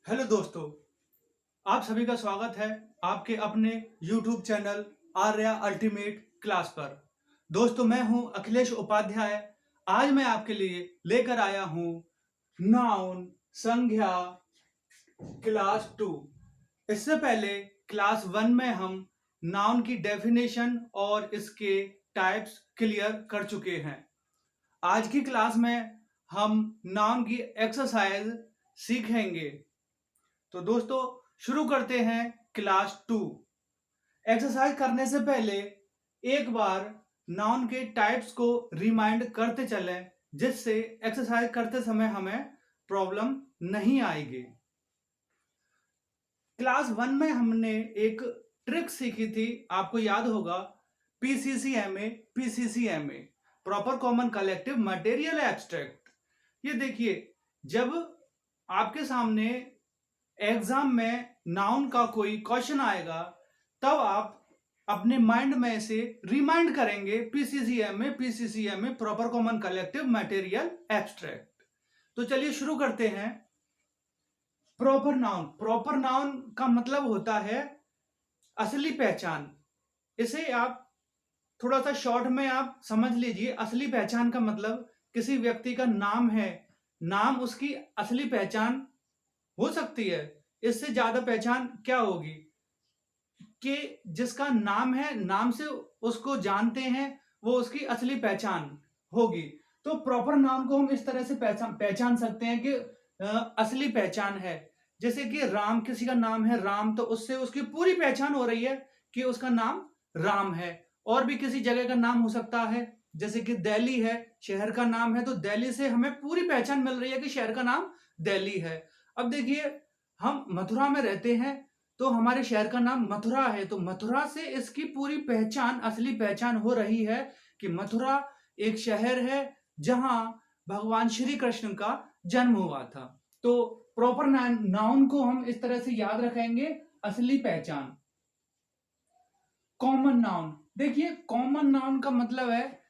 Hello दोस्तों, आप सभी का स्वागत है आपके अपने YouTube channel Arya ultimate class पर। दोस्तों, मैं हूं अखिलेश उपाध्याय। आज मैं आपके लिए लेकर आया हूं नाउन संज्ञा क्लास 2। इससे पहले क्लास 1 में हम नाउन की डेफिनेशन और इसके टाइप्स क्लियर कर चुके हैं। आज की क्लास में हम नाउन की एक्सरसाइज सीखेंगे। तो दोस्तों, शुरू करते हैं क्लास 2। एक्सरसाइज करने से पहले एक बार नाउन के टाइप्स को रिमाइंड करते चलें, जिससे एक्सरसाइज करते समय हमें प्रॉब्लम नहीं आएगी। क्लास 1 में हमने एक ट्रिक सीखी थी, आपको याद होगा, PCCMA proper common collective material abstract. ये देखिए, जब आपके सामने एग्जाम में नाउन का कोई क्वेश्चन आएगा, तब आप अपने माइंड में से रिमाइंड करेंगे PCCMA proper common collective material abstract. तो चलिए शुरू करते हैं। प्रॉपर नाउन का मतलब होता है असली पहचान। इसे आप थोड़ा सा शॉर्ट में आप समझ लीजिए। असली पहचान का मतलब किसी व्यक्ति का नाम है, नाम उसकी असली पहचान हो सकती है। इससे ज्यादा पहचान क्या होगी कि जिसका नाम है, नाम से उसको जानते हैं, वो उसकी असली पहचान होगी। तो प्रॉपर नाउन को हम इस तरह से पहचान सकते हैं कि असली पहचान है। जैसे कि राम, किसी का नाम है राम, तो उससे उसकी पूरी पहचान हो रही है कि उसका नाम राम है। और भी किसी जगह का नाम हो सकता है, जैसे कि दिल्ली है, शहर का नाम है, तो दिल्ली से हमें पूरी पहचान मिल रही है कि शहर का नाम दिल्ली है। अब देखिए, हम मथुरा में रहते हैं, तो हमारे शहर का नाम मथुरा है, तो मथुरा से इसकी पूरी पहचान, असली पहचान हो रही है कि मथुरा एक शहर है जहां भगवान श्री कृष्ण का जन्म हुआ था। तो प्रॉपर नाउन को हम इस तरह से याद रखेंगे, असली पहचान। कॉमन नाउन, देखिए कॉमन नाउन का मतलब है,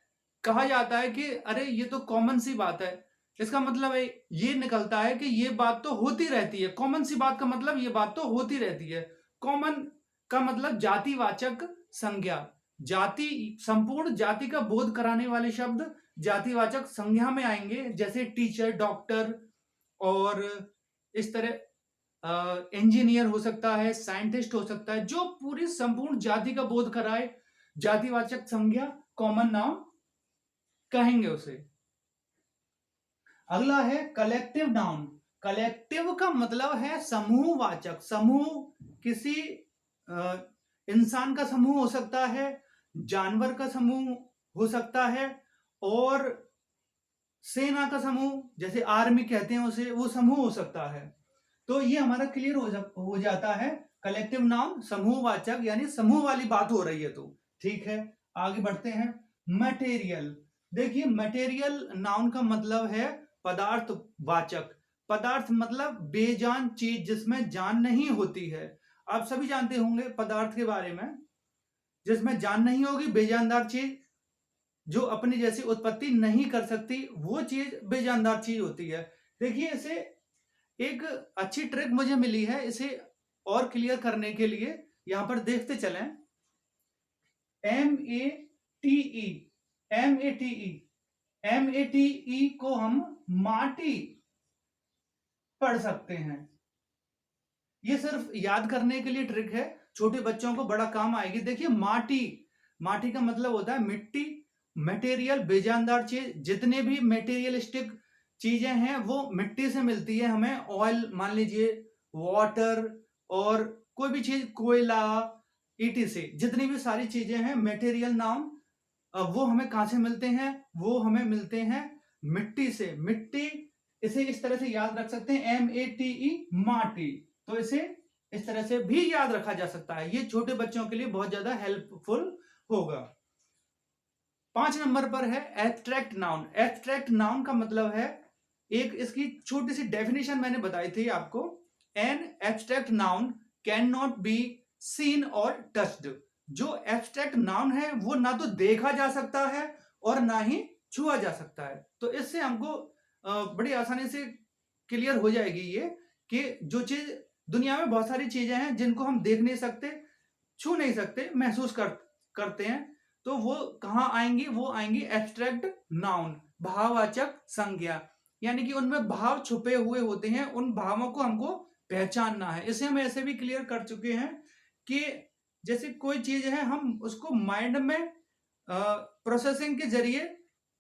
कहा जाता है कि अरे ये तो कॉमन सी बात है। इसका मतलब है, ये निकलता है कि ये बात तो होती रहती है। कॉमन सी बात का मतलब ये बात तो होती रहती है। कॉमन का मतलब जातिवाचक संज्ञा। जाति, संपूर्ण जाति का बोध कराने वाले शब्द जातिवाचक संज्ञा में आएंगे, जैसे टीचर, डॉक्टर, और इस तरह इंजीनियर हो सकता है, साइंटिस्ट हो सकता है, जो पूरी संपूर्ण जाति का बोध कराए, जातिवाचक संज्ञा कॉमन नाउन कहेंगे उसे। अगला है कलेक्टिव नाउन। कलेक्टिव का मतलब है समूहवाचक। समूह, किसी इंसान का समूह हो सकता है, जानवर का समूह हो सकता है, और सेना का समूह, जैसे आर्मी कहते हैं उसे, वो समूह हो सकता है। तो ये हमारा क्लियर हो जाता है। कलेक्टिव नाउन समूहवाचक, यानी समूह वाली बात हो रही है। तो ठीक है, आगे बढ़ते हैं। मटेरियल, देखिए मटेरियल नाउन का मतलब है पदार्थवाचक। पदार्थ मतलब बेजान चीज, जिसमें जान नहीं होती है। आप सभी जानते होंगे पदार्थ के बारे में, जिसमें जान नहीं होगी, बेजानदार चीज, जो अपनी जैसी उत्पत्ति नहीं कर सकती, वो चीज बेजानदार चीज होती है। देखिए, इसे एक अच्छी ट्रिक मुझे मिली है, इसे और क्लियर करने के लिए यहां पर देखते चलें। M A T E, M A T E, M A T E को हम माटी पढ़ सकते हैं। ये सिर्फ याद करने के लिए ट्रिक है, छोटे बच्चों को बड़ा काम आएगी। देखिए माटी, माटी का मतलब होता है मिट्टी। मटेरियल, बेजानदार चीज, जितने भी मटेरियलिस्टिक चीजें हैं वो मिट्टी से मिलती है हमें। ऑयल मान लीजिए, वाटर, और कोई भी चीज, कोयला, ईटीसी, जितनी भी सारी चीजें हैं मटेरियल नाउन, वो हमें कहां से मिलते हैं? वो हमें मिलते हैं मिट्टी से। मिट्टी, इसे इस तरह से याद रख सकते हैं, MATE, माटी। तो इसे इस तरह से भी याद रखा जा सकता है। ये छोटे बच्चों के लिए बहुत ज्यादा हेल्पफुल होगा। 5 नंबर पर है एब्स्ट्रैक्ट नाउन। एब्स्ट्रैक्ट नाउन का मतलब है, एक इसकी छोटी सी डेफिनेशन मैंने बताई थी आपको। An abstract noun can not be seen और टच्ड। जो एब्स्ट्रैक्ट नाउन है वो ना तो देखा जा सकता है और ना ही छुआ जा सकता है। तो इससे हमको बड़ी आसानी से क्लियर हो जाएगी ये कि जो चीज दुनिया में बहुत सारी चीजें हैं जिनको हम देख नहीं सकते, छू नहीं सकते, महसूस करते हैं, तो वो कहाँ आएंगी? वो आएंगी एब्स्ट्रैक्ट नाउन, भाववाचक संज्ञा। यानी कि उनमें भाव छुपे हुए होते हैं, उन भावों को हमको पहचानना है। इसे हम ऐसे भी क्लियर कर चुके हैं कि जैसे कोई चीज है, हम उसको माइंड में प्रोसेसिंग के जरिए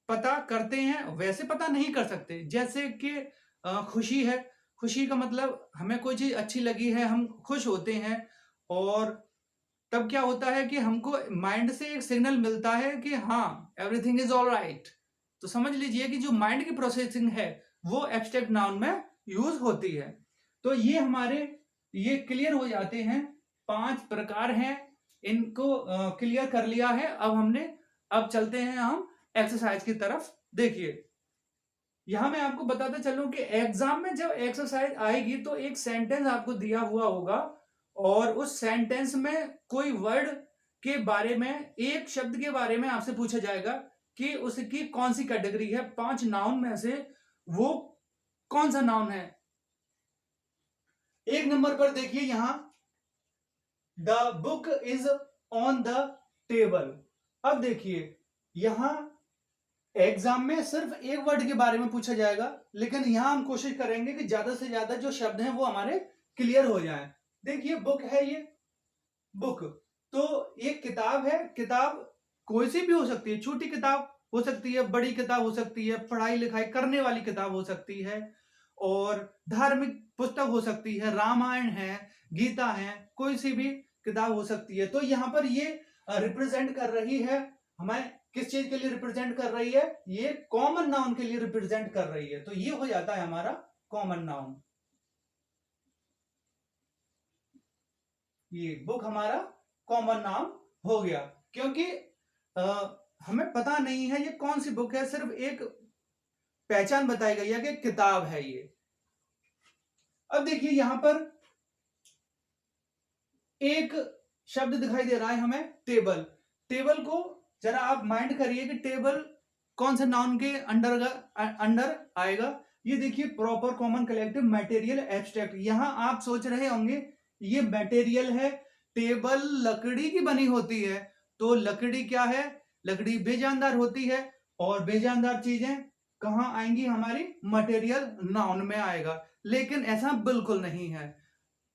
पता करते हैं, वैसे पता नहीं कर सकते। जैसे कि खुशी है, खुशी का मतलब हमें कोई चीज अच्छी लगी है, हम खुश होते हैं, और तब क्या होता है कि हमको माइंड से एक सिग्नल मिलता है कि हाँ, एवरीथिंग इज ऑल राइट। तो समझ लीजिए कि जो माइंड की प्रोसेसिंग है वो एब्स्ट्रैक्ट नाउन में यूज होती है। तो ये हमारे ये क्लियर हो जाते हैं, 5 प्रकार हैं, इनको क्लियर कर लिया है। अब चलते हैं हम एक्सरसाइज की तरफ। देखिए, यहां मैं आपको बताता चलूं कि एग्जाम में जब एक्सरसाइज आएगी तो एक सेंटेंस आपको दिया हुआ होगा, और उस सेंटेंस में कोई वर्ड के बारे में, एक शब्द के बारे में आपसे पूछा जाएगा कि उसकी कौन सी कैटेगरी है, 5 नाउन में से वो कौन सा नाउन है। 1 नंबर पर देखिए, यहां the book is on the table. अब देखिए, यहां एग्जाम में सिर्फ एक वर्ड के बारे में पूछा जाएगा, लेकिन यहां हम कोशिश करेंगे कि ज्यादा से ज्यादा जो शब्द हैं वो हमारे क्लियर हो जाएं। देखिए, बुक है, ये बुक, तो ये किताब है। किताब कोई सी भी हो सकती है, छोटी किताब हो सकती है, बड़ी किताब हो सकती है, पढ़ाई लिखाई करने वाली किताब हो सकती है, और धार्मिक पुस्तक हो सकती है, रामायण है, गीता है, कोई सी भी किताब हो सकती है। तो यहां पर ये रिप्रेजेंट कर रही है, हमें किस चीज के लिए रिप्रेजेंट कर रही है? ये कॉमन नाउन के लिए रिप्रेजेंट कर रही है। तो ये हो जाता है हमारा कॉमन नाउन। ये बुक हमारा कॉमन नाउन हो गया, क्योंकि हमें पता नहीं है ये कौन सी बुक है, सिर्फ एक पहचान बताई गई है कि किताब है ये। अब देखिए, यहां पर एक शब्द दिखाई दे रहा है हमें, टेबल। टेबल को जरा आप माइंड करिए कि टेबल कौन से नाउन के अंडर आएगा। ये देखिए, proper common collective material abstract. यहां आप सोच रहे होंगे ये मटेरियल है, टेबल लकड़ी की बनी होती है, तो लकड़ी क्या है? लकड़ी बेजानदार होती है, और बेजानदार चीजें कहां आएंगी? हमारी मटेरियल नाउन में आएगा। लेकिन ऐसा बिल्कुल नहीं है,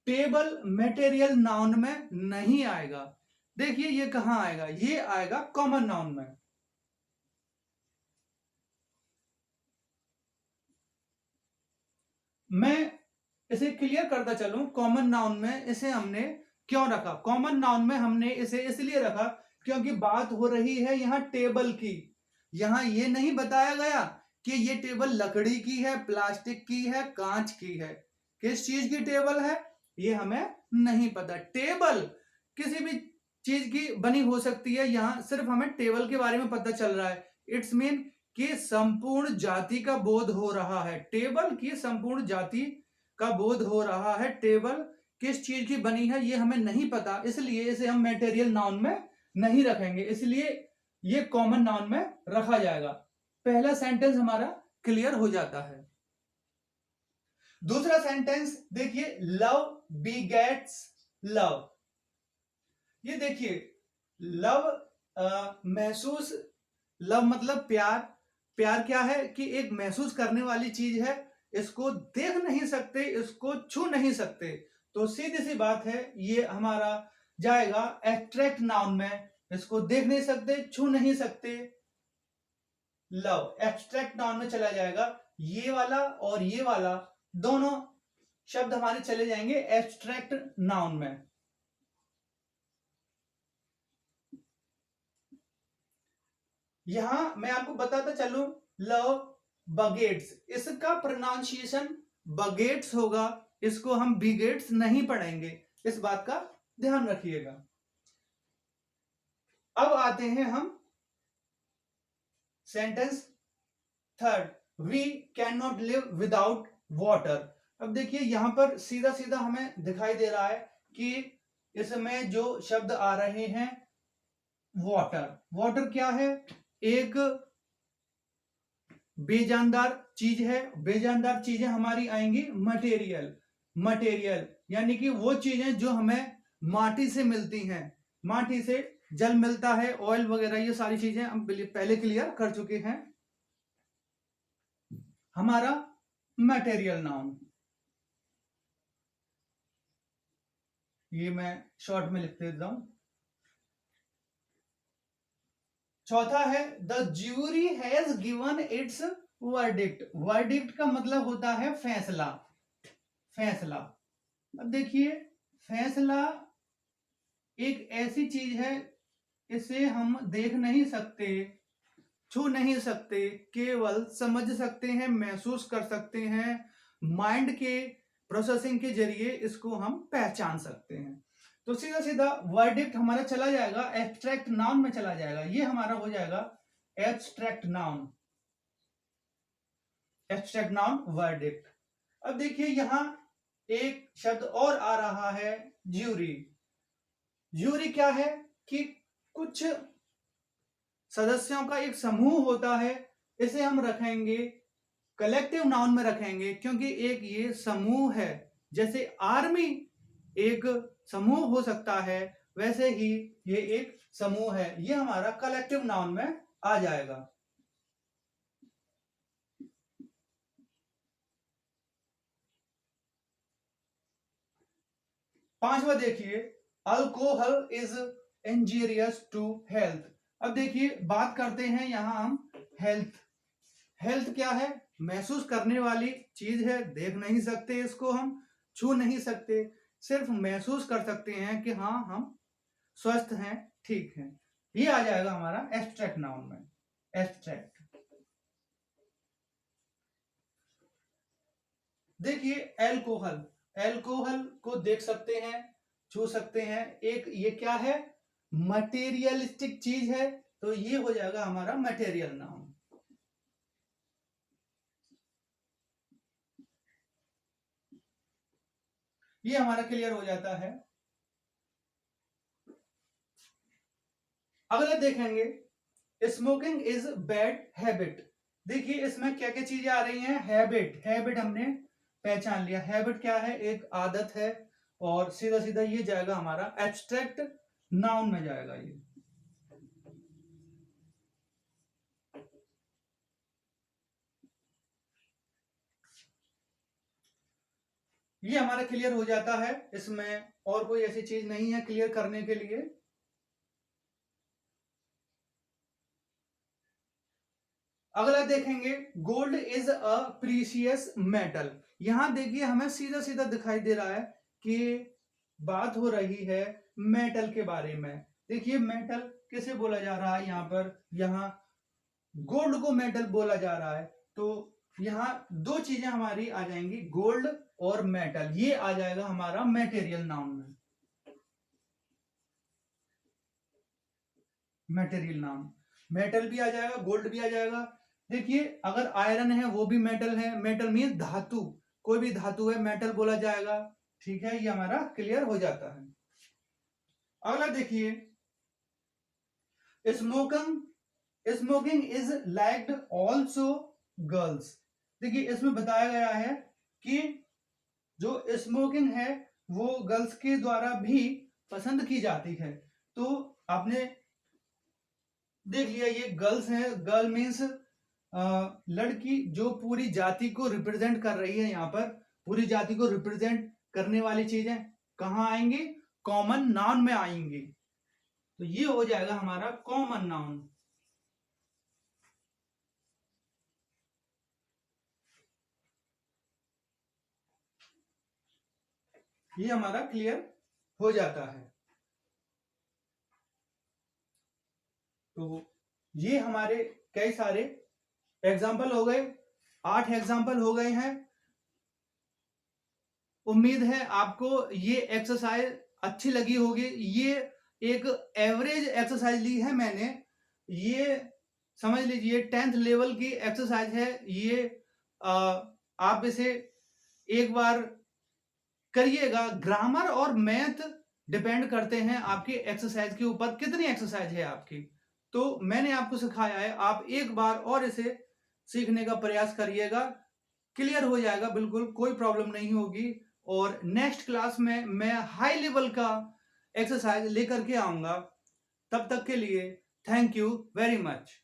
टेबल मटेरियल नाउन में नहीं आएगा। देखिए, ये कहां आएगा? ये आएगा कॉमन नाउन में। मैं इसे क्लियर करता चलूं, कॉमन नाउन में इसे हमने क्यों रखा? कॉमन नाउन में हमने इसे इसलिए रखा क्योंकि बात हो रही है यहां टेबल की। यहां ये नहीं बताया गया कि ये टेबल लकड़ी की है, प्लास्टिक की है, कांच की है। किस चीज की टेबल है ये हमें नहीं पता। टेबल किसी भी चीज की बनी हो सकती है, यहां सिर्फ हमें टेबल के बारे में पता चल रहा है। इट्स मीन कि संपूर्ण जाति का बोध हो रहा है, टेबल की संपूर्ण जाति का बोध हो रहा है। टेबल किस चीज की बनी है ये हमें नहीं पता, इसलिए इसे हम मटेरियल नाउन में नहीं रखेंगे, इसलिए ये कॉमन नाउन में रखा जाएगा। पहला सेंटेंस हमारा क्लियर हो जाता है। दूसरा सेंटेंस देखिए, लव बीगेट्स लव। ये देखिए, लव महसूस, लव मतलब प्यार। प्यार क्या है? कि एक महसूस करने वाली चीज है, इसको देख नहीं सकते, इसको छू नहीं सकते, तो सीधी सी बात है ये हमारा जाएगा एब्स्ट्रैक्ट नाउन में। इसको देख नहीं सकते, छू नहीं सकते, लव एब्स्ट्रैक्ट नाउन में चला जाएगा। ये वाला और ये वाला दोनों शब्द हमारे चले जाएंगे एब्स्ट्रैक्ट नाउन में। यहां मैं आपको बताता चलूं, लव बगेट्स, इसका प्रोनाउंसिएशन बगेट्स होगा, इसको हम बिगेट्स नहीं पढ़ेंगे, इस बात का ध्यान रखिएगा। अब आते हैं हम sentence third, we cannot live without water. अब देखिए, यहां पर सीधा सीधा हमें दिखाई दे रहा है कि इसमें जो शब्द आ रहे हैं, वाटर। वाटर क्या है? एक बेजानदार चीज है। बेजानदार चीजें हमारी आएंगी मटेरियल। मटेरियल, यानी कि वो चीजें जो हमें माटी से मिलती हैं, माटी से जल मिलता है, ऑयल वगैरह, ये सारी चीजें हम पहले क्लियर कर चुके हैं। हमारा मटेरियल नाउन, ये मैं शॉर्ट में लिख देता हूं। चौथा है the jury has given it's verdict. Verdict का मतलब होता है फैसला, फैसला। अब देखिए, फैसला एक ऐसी चीज है, इसे हम देख नहीं सकते, छू नहीं सकते, केवल समझ सकते हैं, महसूस कर सकते हैं, माइंड के प्रोसेसिंग के जरिए इसको हम पहचान सकते हैं। तो सीधा सीधा वर्डिक्ट हमारा चला जाएगा एब्स्ट्रैक्ट नाउन में चला जाएगा, ये हमारा हो जाएगा abstract noun, abstract noun verdict. अब देखिए यहां एक शब्द और आ रहा है, ज्यूरी। ज्यूरी क्या है कि कुछ सदस्यों का एक समूह होता है, इसे हम रखेंगे कलेक्टिव नाउन में रखेंगे, क्योंकि एक ये समूह है। जैसे आर्मी एक समूह हो सकता है, वैसे ही ये एक समूह है, ये हमारा कलेक्टिव नाउन में आ जाएगा। पांचवा देखिए, alcohol is injurious to health. अब देखिए बात करते हैं यहां हम हेल्थ। हेल्थ क्या है? महसूस करने वाली चीज है, देख नहीं सकते इसको, हम छू नहीं सकते, सिर्फ महसूस कर सकते हैं कि हाँ हम स्वस्थ हैं, ठीक हैं। ये आ जाएगा हमारा एब्स्ट्रैक्ट नाउन में, एब्स्ट्रैक्ट। देखिए एल्कोहल, एल्कोहल को देख सकते हैं, छू सकते हैं, एक ये क्या है? मटेरियलिस्टिक चीज है, तो ये हो जाएगा हमारा मटेरियल नाउन। ये हमारा क्लियर हो जाता है। अगला देखेंगे, स्मोकिंग इज बैड हैबिट। देखिए इसमें क्या क्या चीजें आ रही हैं? हैबिट, हैबिट हमने पहचान लिया, हैबिट क्या है? एक आदत है, और सीधा सीधा ये जाएगा हमारा एब्स्ट्रैक्ट नाउन में जाएगा। ये हमारा क्लियर हो जाता है, इसमें और कोई ऐसी चीज नहीं है क्लियर करने के लिए। अगला देखेंगे, gold is a precious metal. यहां देखिए हमें सीधा सीधा दिखाई दे रहा है कि बात हो रही है मेटल के बारे में। देखिए मेटल किसे बोला जा रहा है? यहाँ पर, यहाँ गोल्ड को मेटल बोला जा रहा है, तो यहाँ दो चीजें हमारी आ जाएंगी, गोल्ड और मेटल, ये आ जाएगा हमारा मटेरियल नाउन में, मटेरियल नाउन। मेटल भी आ जाएगा, गोल्ड भी आ जाएगा। देखिए अगर आयरन है वो भी मेटल है, मेटल मीन धातु, कोई भी धातु है मेटल बोला जाएगा, ठीक है, ये हमारा क्लियर हो जाता है। अगला देखिए, smoking is liked also girls. देखिए इसमें बताया गया है कि जो स्मोकिंग है वो गर्ल्स के द्वारा भी पसंद की जाती है। तो आपने देख लिया, ये गर्ल्स है, गर्ल मीन्स लड़की, जो पूरी जाति को रिप्रेजेंट कर रही है। यहाँ पर पूरी जाति को रिप्रेजेंट करने वाली चीजें कहाँ आएंगी? कॉमन नाउन में आएंगी, तो ये हो जाएगा हमारा कॉमन नाउन। ये हमारा क्लियर हो जाता है। तो ये हमारे कई सारे एग्जाम्पल हो गए, 8 एग्जाम्पल हो गए हैं। उम्मीद है आपको ये एक्सरसाइज अच्छी लगी होगी। ये एक एवरेज एक्सरसाइज ली है मैंने, ये समझ लीजिए 10th लेवल की एक्सरसाइज है ये। आप इसे एक बार करिएगा। ग्रामर और मैथ डिपेंड करते हैं आपकी एक्सरसाइज के ऊपर, कितनी एक्सरसाइज है आपकी। तो मैंने आपको सिखाया है, आप एक बार और इसे सीखने का प्रयास करिएगा, क्लियर हो जाएगा, बिल्कुल कोई प्रॉब्लम नहीं होगी। और नेक्स्ट क्लास में मैं हाई लेवल का एक्सरसाइज लेकर के आऊंगा। तब तक के लिए थैंक यू वेरी मच।